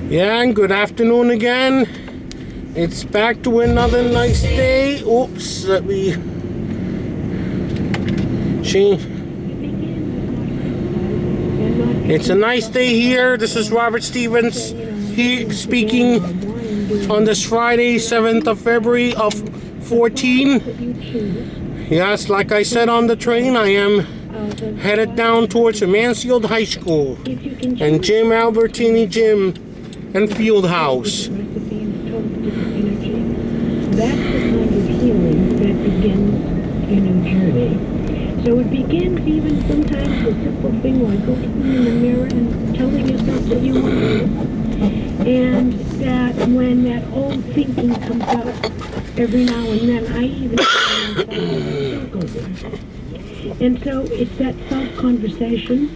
Yeah, and good afternoon again. It's back to another nice day. Oops, let me change. It's a nice day here. This is Robert Stevens here speaking on this Friday, 7th of February of 14. Yes, like I said on the train, I am headed down towards Mansfield High School and Jim Albertini Gym and Field House. That's the kind of healing that begins in a journey. So it begins even sometimes with a simple thing like looking in the mirror and telling yourself that you want to. And that when that old thinking comes up every now and then, I even circle there. And so it's that self-conversation.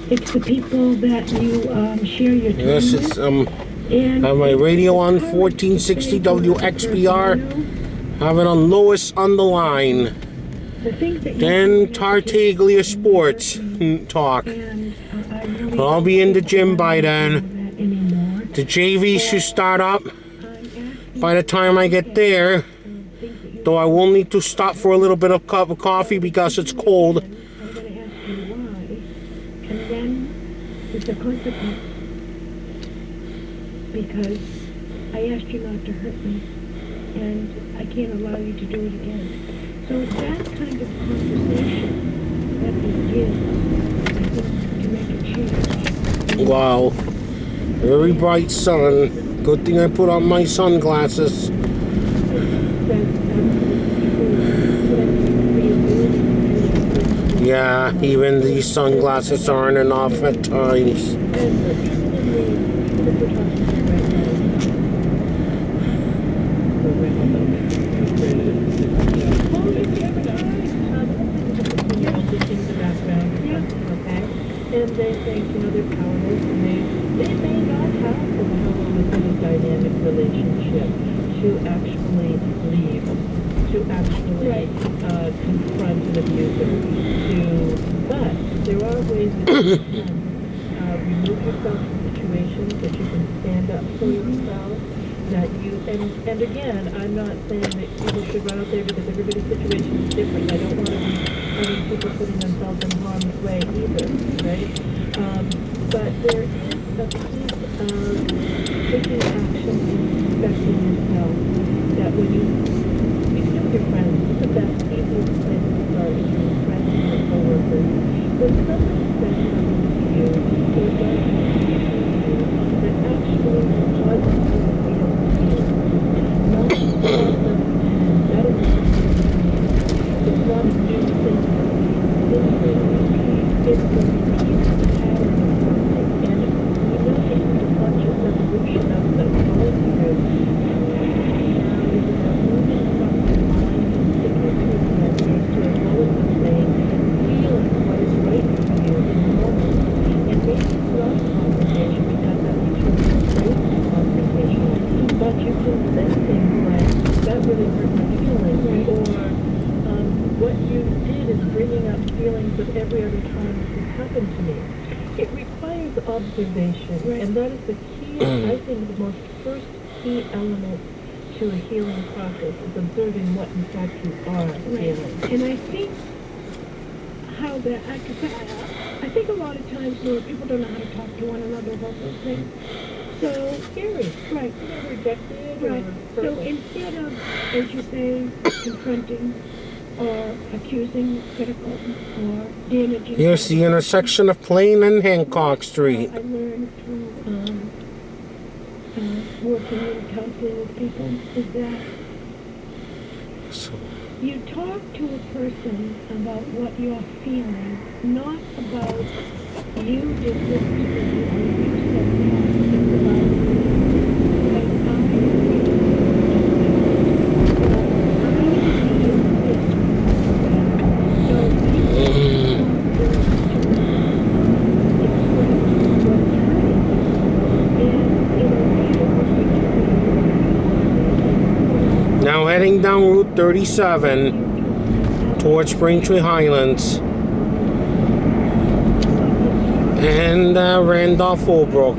It's the people that you share your time Yes, with. it's I have my radio on 1460 WXBR. Have it on Lois on the line. Then Tartaglia Sports talk. I'll be in the gym by then. The JV should start up by the time I get there. Though I will need to stop for a little bit of cup of coffee because it's cold. Because I asked you not to hurt me, and I can't allow you to do it again. So it's that kind of conversation that begins, I think, to make a change. Wow. Very bright sun. Good thing I put on my sunglasses. Yeah, even these sunglasses aren't enough at times. And they think, they're powerless, and they may not have the power within a dynamic relationship to actually leave, to actually confront an abuser, but there are ways that you can remove yourself from situations, that you can stand up for yourself, that you, and again, I'm not saying that people should run out there because everybody's situation is different. I don't want to be having people putting themselves in harm's way either, right? But there is a piece of taking action and respecting yourself that when you do with your friends, it's the best, easiest place to start is your friends and your coworkers. When somebody says something to you or does something to you that actually causes you to feel not cause them better than it's not a new thing that we it's the repeat pattern of something, and we know that the conscious evolution of the molecule now is about moving from the mind and sticking to its memories to a molecule saying, feeling what is right for you in the moment. And maybe it's not a confrontation because that determines great confrontation, but you can say things like, that really hurt my feelings, or what you did is bringing up feelings of every other time this has happened to me. It requires observation, and that is the key, I think, the most first key element to a healing process is observing what in fact you are feeling. And I think how that, I think a lot of times people don't know how to talk to one another about those things. So scary, right? Rejected, right? So instead of, as you say, confronting or accusing, critical, or damaging. Here's the intersection of Plain and Hancock Street. I learned through working and counseling with people is that you talk to a person about what you're feeling, not about you did this to me or you said that. It's about now heading down Route 37 towards Braintree Highlands. And Randolph Holbrook.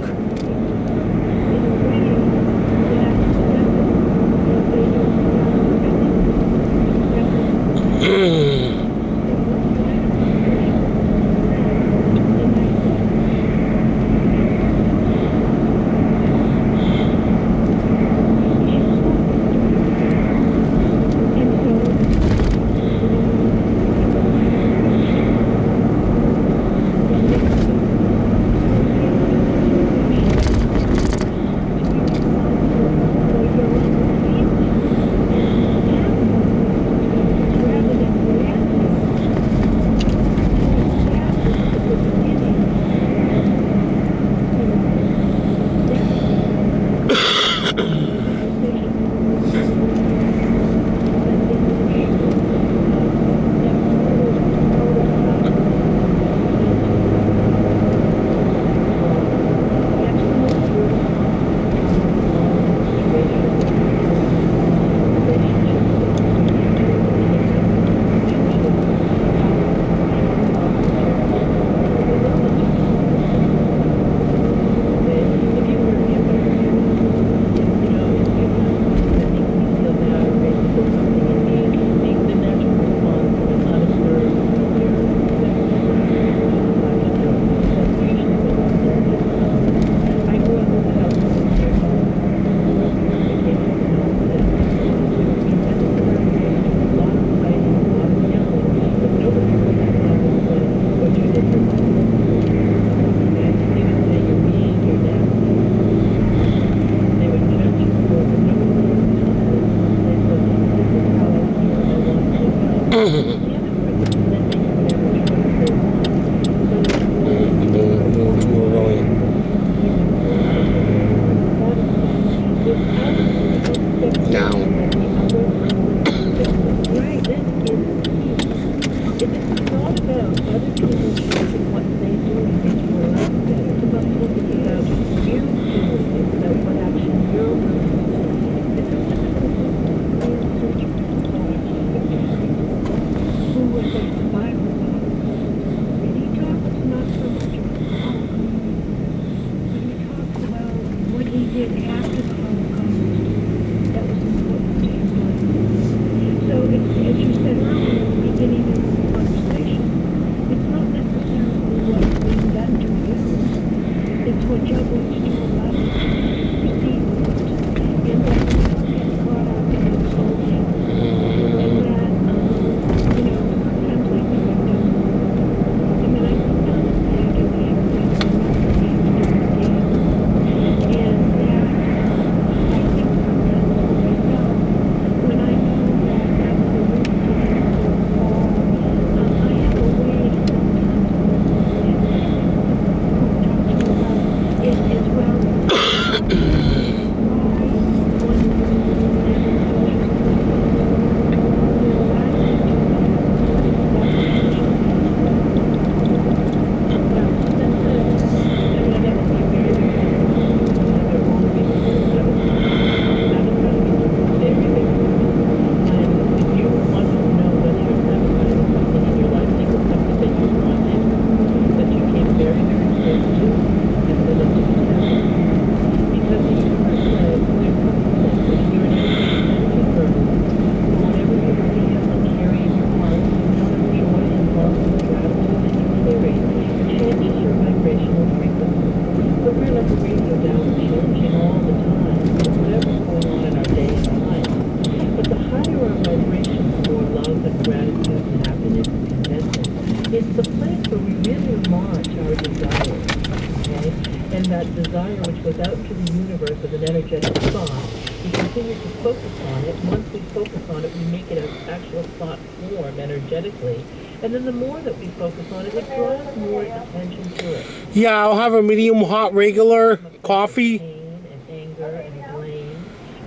And then the more that we focus on it, it draws more attention to it. Yeah, I'll have a medium hot regular coffee. Pain and anger and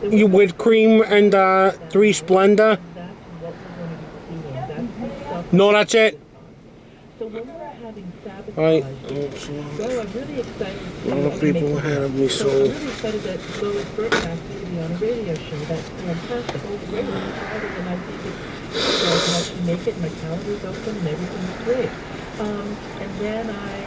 blame. With cream and 3 Splenda. That's what we're going to be seeing. That's the stuff. No, that's it. So when we're having sabotage, Right. well, I'm really excited. A lot of people ahead of me, So I'm so really excited that Lois Burke asked me to be on a radio show. That's fantastic. Oh, great. I'm excited, and I think it's I can actually make it. My calendar's open, and everything's great. And then I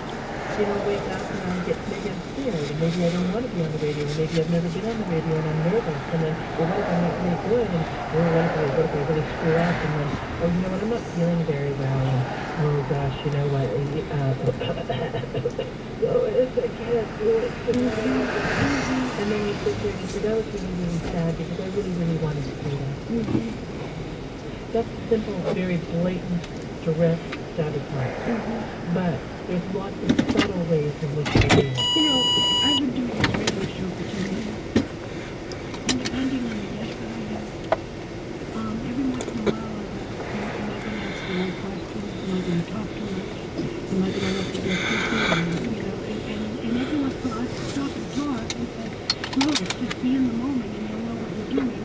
wake up and maybe I'm scared, and maybe I don't want to be on the radio, and maybe I've never been on the radio and I'm nervous, and then, well, what if I'm not really good, and what if I really screw up, and then, oh, you know what, I'm not feeling very well, and oh gosh, you know what, I can't do it tonight. And then you sit there and you say, that was really, really sad, because I really, really wanted to do that. That's simple, very blatant, direct sabotage. But there's lots of subtle ways in which you do it. I would do this radio show for 2 years. And depending on the guest that I have, every once in a while am I going to ask the right questions? Am I going to talk too much? Am I going to look at your people? And every once in a while I stop and talk and say, no, just be in the moment and you'll know what you're doing.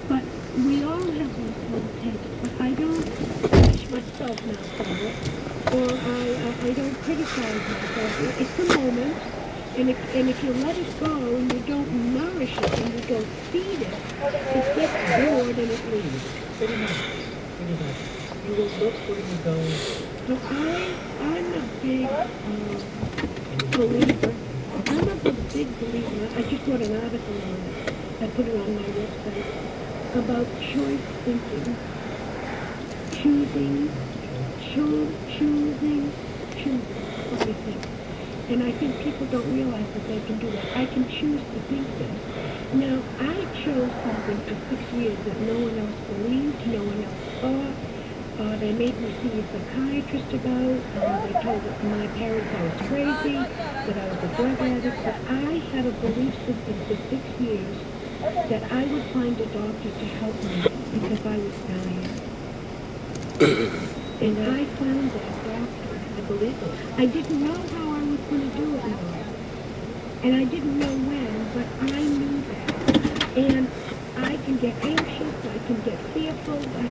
But we all have those little takes, but I don't push myself now for it, or I don't criticize myself. It's a moment, and if you let it go and you don't nourish it and you don't feed it, it gets bored and it leaves. Pretty much. You will look where you're going. So I'm a big believer. I'm a big believer. I just wrote an article on it. I put it on my website about choice thinking. Choosing. What do you think? And I think people don't realize that they can do that. I can choose to think this. Now, I chose something for 6 years that no one else believed, no one else thought. They made me see a psychiatrist about. They told my parents I was crazy, that I was a drug addict. But I had a belief system for 6 years that I would find a doctor to help me because I was dying. And I found that doctor. I believe it. I didn't know how I was going to do it at all. And I didn't know when, but I knew that. And I can get anxious, I can get fearful,